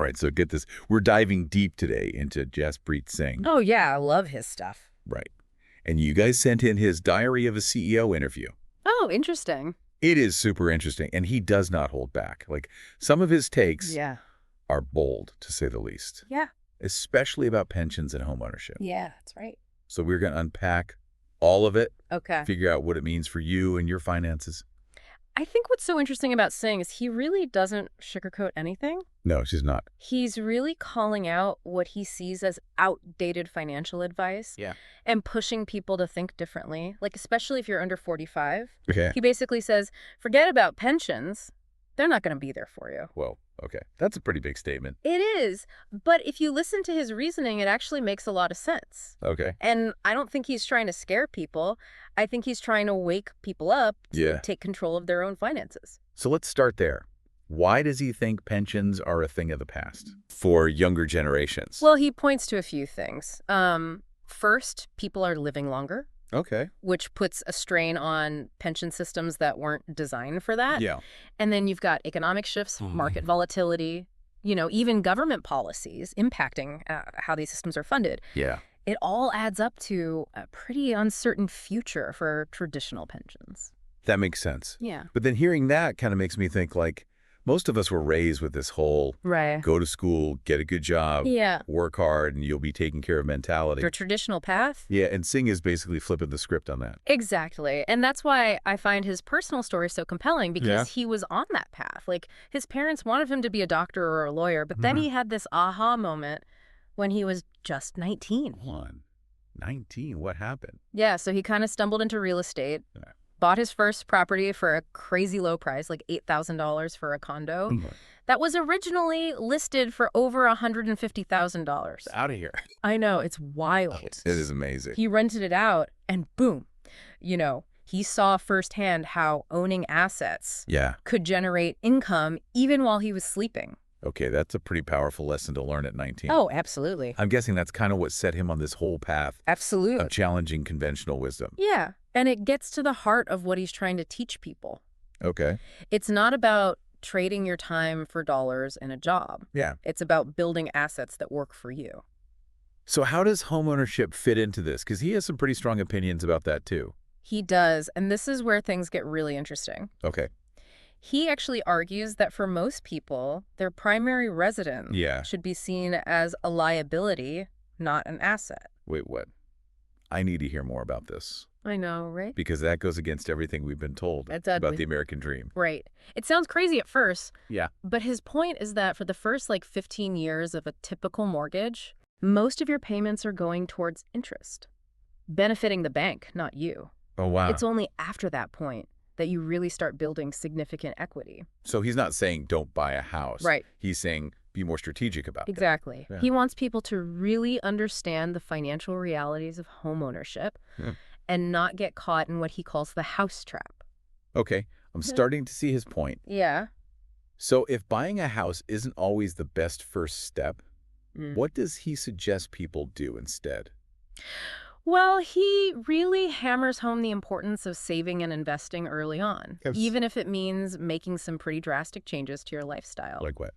right, so get this. We're diving deep today into Jaspreet Singh. Oh, yeah, I love his stuff. Right. And you guys sent in his Diary of a CEO interview. Oh, interesting. It is super interesting, and he does not hold back. Like, some of his takes Yeah. are bold, to say the least. Yeah. Especially about pensions and homeownership. Yeah, that's right. So we're going to unpack all of it, Okay. figure out what it means for you and your finances. I think what's so interesting about Singh is he really doesn't sugarcoat anything. No, she's not. He's really calling out what he sees as outdated financial advice. Yeah. And pushing people to think differently, like especially if you're under 45. Okay. He basically says, forget about pensions. They're not going to be there for you. Well, okay. That's a pretty big statement. It is. But if you listen to his reasoning, it actually makes a lot of sense. Okay. And I don't think he's trying to scare people. I think he's trying to wake people up to take control of their own finances. So let's start there. Why does he think pensions are a thing of the past for younger generations? Well, he points to a few things. First, people are living longer. Okay. Which puts a strain on pension systems that weren't designed for that. Yeah. And then you've got economic shifts, market volatility, even government policies impacting how these systems are funded. Yeah. It all adds up to a pretty uncertain future for traditional pensions. That makes sense. Yeah. But then hearing that kind of makes me think, like, most of us were raised with this whole go to school, get a good job, work hard, and you'll be taken care of mentality. Your traditional path? Yeah, and Singh is basically flipping the script on that. Exactly. And that's why I find his personal story so compelling, because he was on that path. Like, his parents wanted him to be a doctor or a lawyer, but then he had this aha moment when he was just 19. Hold on. 19? What happened? Yeah, so he kind of stumbled into real estate. Bought his first property for a crazy low price, like $8,000 for a condo. That was originally listed for over $150,000. Out of here. I know, it's wild. It is amazing. He rented it out, and boom, he saw firsthand how owning assets could generate income even while he was sleeping. Okay, that's a pretty powerful lesson to learn at 19. Oh, absolutely. I'm guessing that's kind of what set him on this whole path of challenging conventional wisdom. Yeah, and it gets to the heart of what he's trying to teach people. Okay. It's not about trading your time for dollars in a job. Yeah. It's about building assets that work for you. So how does homeownership fit into this? Because he has some pretty strong opinions about that, too. He does, and this is where things get really interesting. Okay. He actually argues that for most people, their primary residence should be seen as a liability, not an asset. Wait, what? I need to hear more about this. I know, right? Because that goes against everything we've been told about the American dream. Right. It sounds crazy at first. Yeah. But his point is that for the first 15 years of a typical mortgage, most of your payments are going towards interest, benefiting the bank, not you. Oh, wow. It's only after that point that you really start building significant equity. So he's not saying don't buy a house. Right. He's saying be more strategic about it. Exactly. Yeah. He wants people to really understand the financial realities of homeownership and not get caught in what he calls the house trap. Okay. I'm starting to see his point. Yeah. So if buying a house isn't always the best first step, what does he suggest people do instead? Well, he really hammers home the importance of saving and investing early on, even if it means making some pretty drastic changes to your lifestyle. Like what?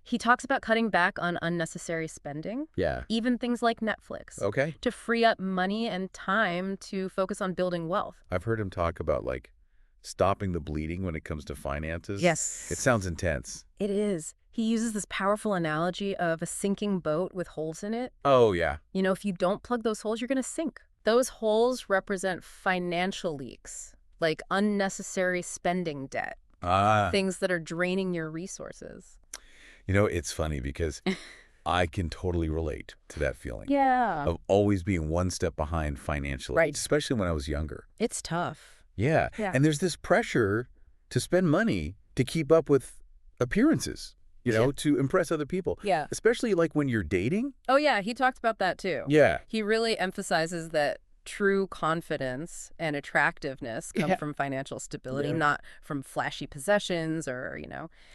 He talks about cutting back on unnecessary spending. Yeah. Even things like Netflix. Okay. To free up money and time to focus on building wealth. I've heard him talk about, stopping the bleeding when it comes to finances. Yes. It sounds intense. It is. He uses this powerful analogy of a sinking boat with holes in it. Oh, yeah. If you don't plug those holes, you're going to sink. Those holes represent financial leaks, like unnecessary spending debt. Things that are draining your resources. It's funny because I can totally relate to that feeling. Yeah. Of always being one step behind financially. Right. Especially when I was younger. It's tough. Yeah. And there's this pressure to spend money to keep up with appearances, to impress other people. Yeah. Especially when you're dating. Oh, yeah. He talked about that, too. Yeah. He really emphasizes that true confidence and attractiveness come from financial stability, not from flashy possessions or.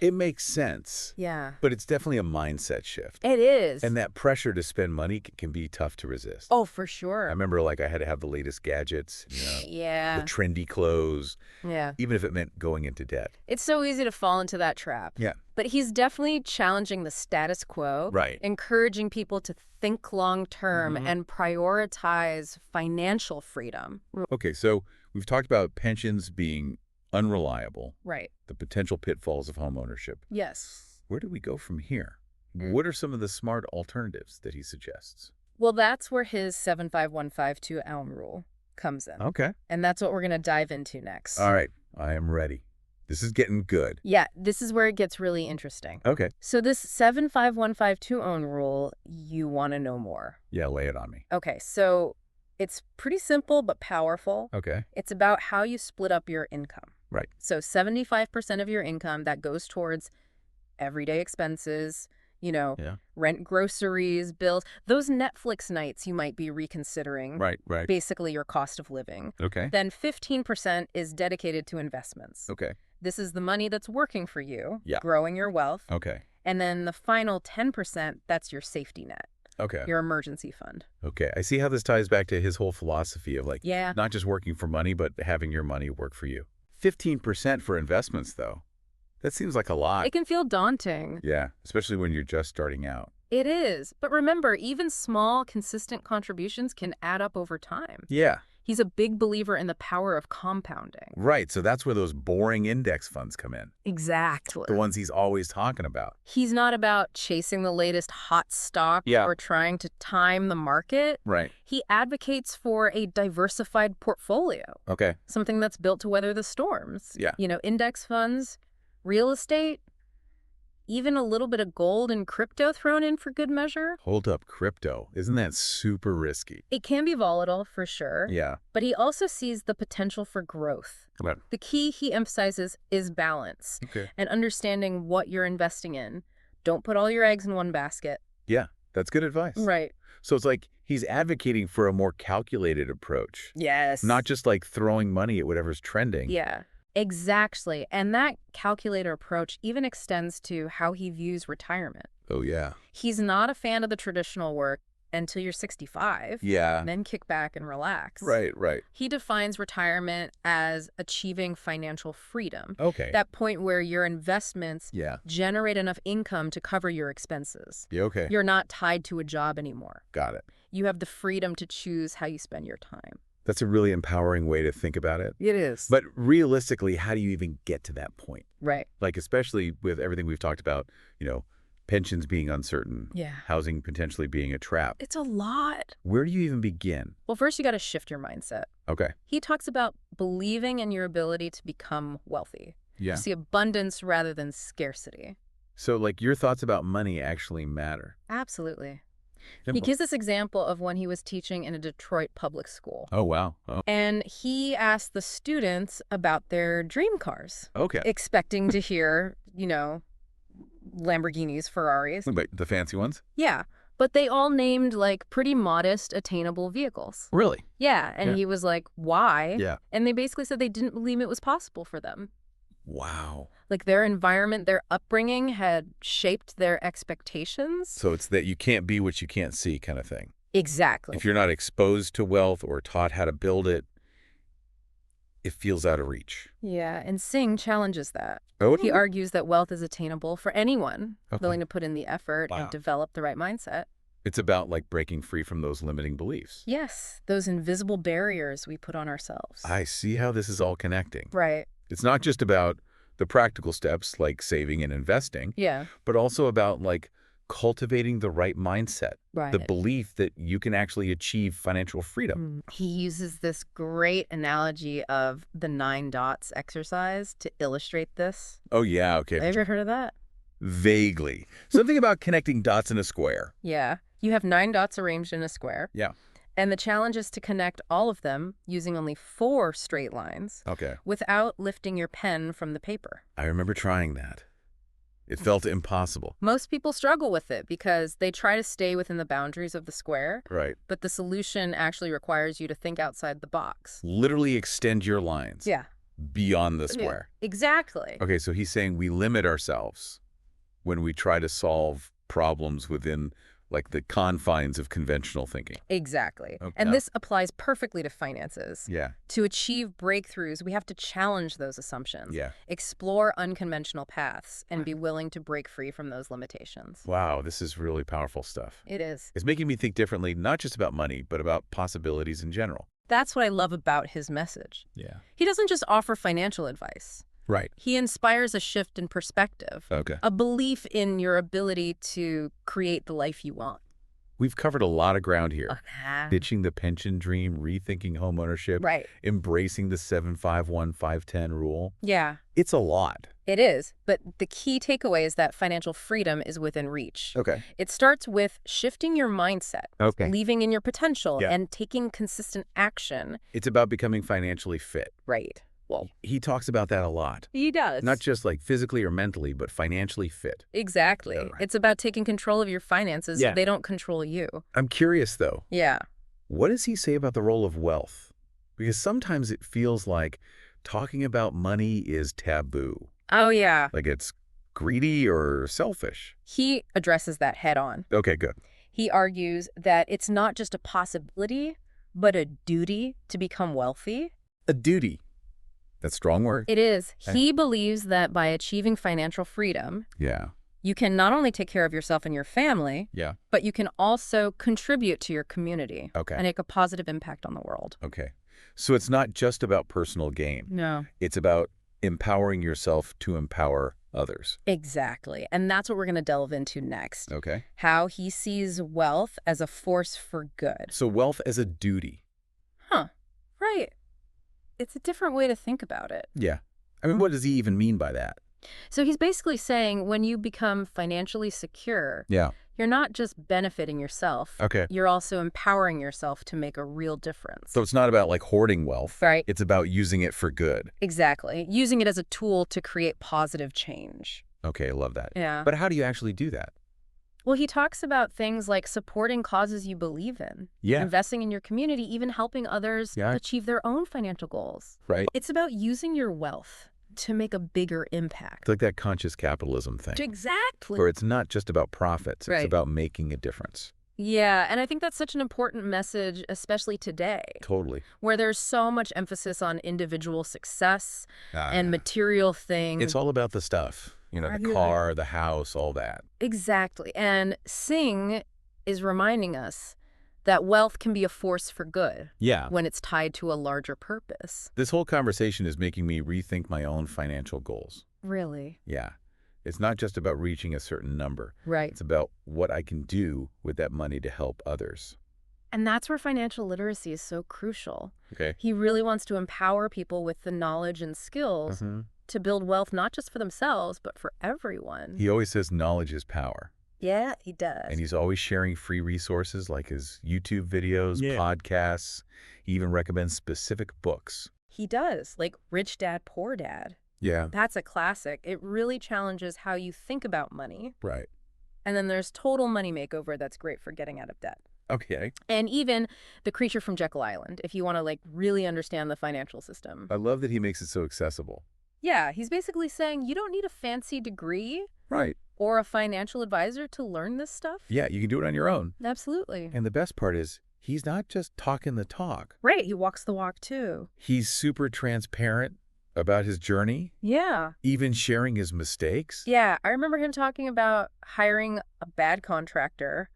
It makes sense. Yeah. But it's definitely a mindset shift. It is. And that pressure to spend money can be tough to resist. Oh, for sure. I remember I had to have the latest gadgets, yeah. the trendy clothes. Yeah. Even if it meant going into debt. It's so easy to fall into that trap. Yeah. But he's definitely challenging the status quo, Right. encouraging people to think long-term and prioritize financial freedom. Okay, so we've talked about pensions being unreliable. Right. The potential pitfalls of home ownership. Yes. Where do we go from here? What are some of the smart alternatives that he suggests? Well, that's where his 75152 Elm rule comes in. Okay. And that's what we're going to dive into next. All right. I am ready. This is getting good. Yeah, this is where it gets really interesting. Okay. So this 75152 own rule, you want to know more. Yeah, lay it on me. Okay, so it's pretty simple but powerful. Okay. It's about how you split up your income. Right. So 75% of your income that goes towards everyday expenses, rent, groceries, bills, those Netflix nights you might be reconsidering. Right. Basically your cost of living. Okay. Then 15% is dedicated to investments. Okay. This is the money that's working for you, Yeah. growing your wealth. Okay. And then the final 10%, that's your safety net. Okay. Your emergency fund. Okay. I see how this ties back to his whole philosophy of Yeah. not just working for money, but having your money work for you. 15% for investments, though. That seems like a lot. It can feel daunting. Yeah, especially when you're just starting out. It is. But remember, even small, consistent contributions can add up over time. Yeah. He's a big believer in the power of compounding. Right. So that's where those boring index funds come in. Exactly. The ones he's always talking about. He's not about chasing the latest hot stock or trying to time the market. Right. He advocates for a diversified portfolio. Okay. Something that's built to weather the storms. Yeah. Index funds, real estate, even a little bit of gold and crypto thrown in for good measure. Hold up, crypto. Isn't that super risky? It can be volatile, for sure. Yeah. But he also sees the potential for growth. Right. The key he emphasizes is balance and understanding what you're investing in. Don't put all your eggs in one basket. Yeah, that's good advice. Right. So it's like he's advocating for a more calculated approach. Yes. Not just like throwing money at whatever's trending. Yeah. Exactly. And that calculator approach even extends to how he views retirement. Oh, yeah. He's not a fan of the traditional work until you're 65. Yeah. And then kick back and relax. Right. He defines retirement as achieving financial freedom. Okay. That point where your investments generate enough income to cover your expenses. Yeah, okay. You're not tied to a job anymore. Got it. You have the freedom to choose how you spend your time. That's a really empowering way to think about it. It is. But realistically, how do you even get to that point? Right. Like, especially with everything we've talked about, pensions being uncertain, housing potentially being a trap. It's a lot. Where do you even begin? Well, first you got to shift your mindset. Okay. He talks about believing in your ability to become wealthy. Yeah. To see abundance rather than scarcity. So, your thoughts about money actually matter. Absolutely. Simple. He gives this example of when he was teaching in a Detroit public school. Oh, wow. Oh. And he asked the students about their dream cars. Okay. Expecting to hear, Lamborghinis, Ferraris. But the fancy ones? Yeah. But they all named, pretty modest, attainable vehicles. Really? Yeah. And he was like, why? Yeah. And they basically said they didn't believe it was possible for them. Wow. Their environment, their upbringing had shaped their expectations. So it's that you can't be what you can't see kind of thing. Exactly. If you're not exposed to wealth or taught how to build it, it feels out of reach. Yeah, and Singh challenges that. Oh, he argues that wealth is attainable for anyone willing to put in the effort and develop the right mindset. It's about breaking free from those limiting beliefs. Yes, those invisible barriers we put on ourselves. I see how this is all connecting. Right. It's not just about the practical steps like saving and investing, but also about cultivating the right mindset, the belief that you can actually achieve financial freedom. He uses this great analogy of the 9 dots exercise to illustrate this. Oh, yeah. Okay. Have you ever heard of that? Vaguely. Something about connecting dots in a square. Yeah. You have 9 dots arranged in a square. Yeah. And the challenge is to connect all of them using only 4 straight lines. Okay. Without lifting your pen from the paper. I remember trying that. It felt impossible. Most people struggle with it because they try to stay within the boundaries of the square. Right. But the solution actually requires you to think outside the box. Literally extend your lines. Yeah. Beyond the square. Yeah, exactly. Okay, so he's saying we limit ourselves when we try to solve problems within like the confines of conventional thinking. Exactly. Okay. And this applies perfectly to finances. Yeah. To achieve breakthroughs, we have to challenge those assumptions, explore unconventional paths, and be willing to break free from those limitations. Wow, this is really powerful stuff. It is. It's making me think differently, not just about money, but about possibilities in general. That's what I love about his message. Yeah. He doesn't just offer financial advice. Right. He inspires a shift in perspective, a belief in your ability to create the life you want. We've covered a lot of ground here. Ditching the pension dream, rethinking homeownership, embracing the 7-5-1-5-10 rule. Yeah. It's a lot. It is, but the key takeaway is that financial freedom is within reach. Okay. It starts with shifting your mindset, believing in your potential, and taking consistent action. It's about becoming financially fit. Right. Well, he talks about that a lot. He does. Not just like physically or mentally, but financially fit. Exactly. Yeah, right. It's about taking control of your finances. Yeah. They don't control you. I'm curious, though. Yeah. What does he say about the role of wealth? Because sometimes it feels like talking about money is taboo. Oh, yeah. Like it's greedy or selfish. He addresses that head on. Okay, good. He argues that it's not just a possibility, but a duty to become wealthy. A duty. That's a strong word. It is. He believes that by achieving financial freedom, you can not only take care of yourself and your family, but you can also contribute to your community and make a positive impact on the world. Okay. So it's not just about personal gain. No. It's about empowering yourself to empower others. Exactly. And that's what we're going to delve into next. Okay. How he sees wealth as a force for good. So wealth as a duty. Huh. Right. It's a different way to think about it. Yeah. I mean, what does he even mean by that? So he's basically saying when you become financially secure, you're not just benefiting yourself. You're also empowering yourself to make a real difference. So it's not about like hoarding wealth. Right. It's about using it for good. Exactly. Using it as a tool to create positive change. Okay, I love that. Yeah. But how do you actually do that? Well, he talks about things like supporting causes you believe in, investing in your community, even helping others achieve their own financial goals. Right. It's about using your wealth to make a bigger impact. It's like that conscious capitalism thing. Exactly. Where it's not just about profits, it's about making a difference. Yeah, and I think that's such an important message, especially today. Totally. Where there's so much emphasis on individual success and material things. It's all about the stuff. You know, the car, the house, all that. Exactly. And Singh is reminding us that wealth can be a force for good when it's tied to a larger purpose. This whole conversation is making me rethink my own financial goals. Really? Yeah. It's not just about reaching a certain number. Right. It's about what I can do with that money to help others. And that's where financial literacy is so crucial. Okay. He really wants to empower people with the knowledge and skills to build wealth not just for themselves, but for everyone. He always says knowledge is power. Yeah, he does. And he's always sharing free resources like his YouTube videos, podcasts. He even recommends specific books. He does, like Rich Dad, Poor Dad. Yeah. That's a classic. It really challenges how you think about money. Right. And then there's Total Money Makeover that's great for getting out of debt. Okay. And even The Creature from Jekyll Island, if you want to like really understand the financial system. I love that he makes it so accessible. Yeah, he's basically saying you don't need a fancy degree. Right. Or a financial advisor to learn this stuff. Yeah, you can do it on your own. Absolutely. And the best part is he's not just talking the talk. Right, he walks the walk too. He's super transparent about his journey. Yeah. Even sharing his mistakes. Yeah, I remember him talking about hiring a bad contractor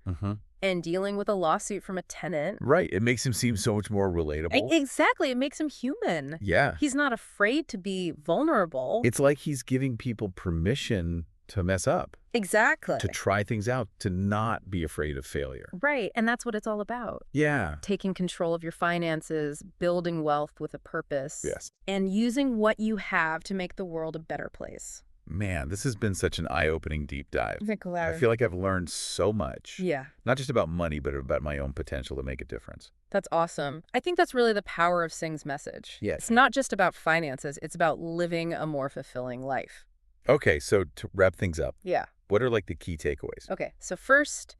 and dealing with a lawsuit from a tenant. Right, it makes him seem so much more relatable. Exactly, it makes him human. Yeah. He's not afraid to be vulnerable. It's like he's giving people permission to mess up. Exactly. To try things out, to not be afraid of failure. Right, and that's what it's all about. Yeah. Taking control of your finances, building wealth with a purpose. Yes. And using what you have to make the world a better place. Man, this has been such an eye-opening deep dive. I feel like I've learned so much. Yeah. Not just about money, but about my own potential to make a difference. That's awesome. I think that's really the power of Singh's message. Yes. It's not just about finances, it's about living a more fulfilling life. Okay, so to wrap things up, what are like the key takeaways? Okay, so first,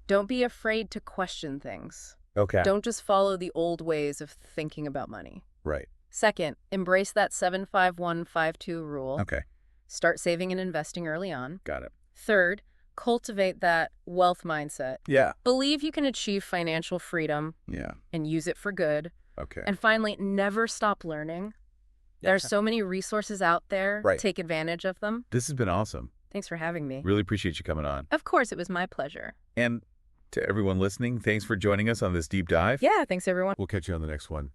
don't be afraid to question things. Okay. Don't just follow the old ways of thinking about money. Right. Second, embrace that 7-5-1-5-2 rule. Okay. Start saving and investing early on. Got it. Third, cultivate that wealth mindset. Yeah. Believe you can achieve financial freedom. Yeah. And use it for good. Okay. And finally, never stop learning. Yeah. There's so many resources out there. Right. Take advantage of them. This has been awesome. Thanks for having me. Really appreciate you coming on. Of course, it was my pleasure. And to everyone listening, thanks for joining us on this deep dive. Yeah, thanks everyone. We'll catch you on the next one.